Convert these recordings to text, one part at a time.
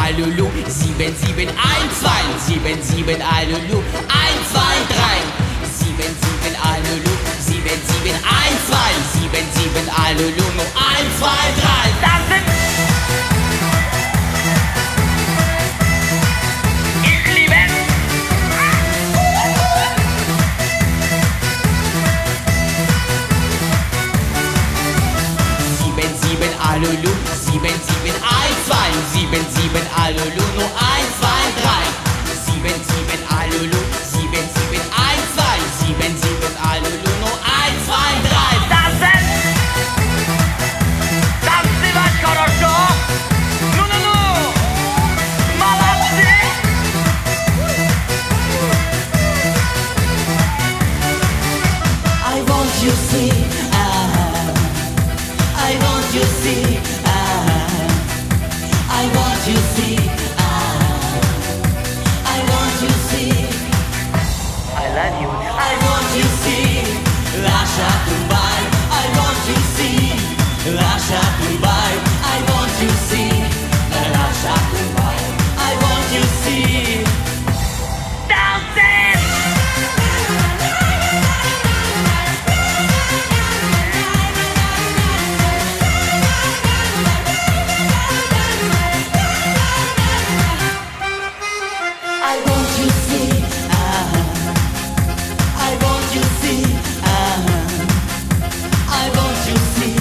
Alulu, 7712, 77 Alulu, 1, 2, 3. 77 Alulu, 7712, 77 Alulu, nur 1, 2, 3. Das sind ich liebe es. 77 Alulu, 7712, 77 Alulu, nur 1, 2, 3. 77 Alulu, 7712, 77 Alulu, nur 1, 2, 3. Das sind tanzivać хорошо. Ну-ну-ну. Молодцы. I want you to see, I want you to see, I want you to see, I want you to see, I love you, I want you to see, lascia Dubai, I want you to see, lascia Dubai, I want you to see, lascia Dubai, I want you to see, dancing. I want you to see, I want you to see, I want you to see,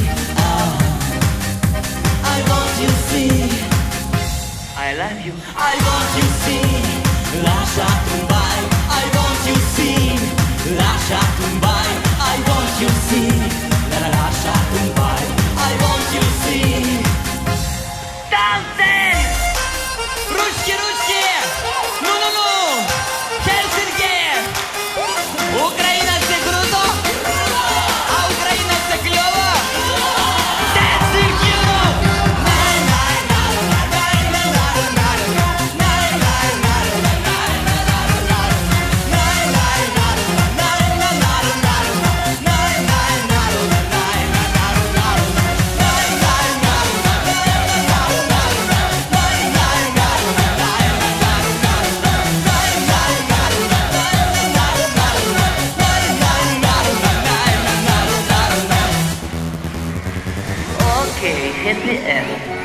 I want you to see, I love you, I want you to see, lascia Dubai, I want you to see, lascia Dubai, I want you to see, lascia Dubai, I want you to see, dancing, ручки, ручки. Ну-ну-ну! Хельсинки! Україна це круто! А Україна це кльово! Dancing Europe! Okay, hit the end.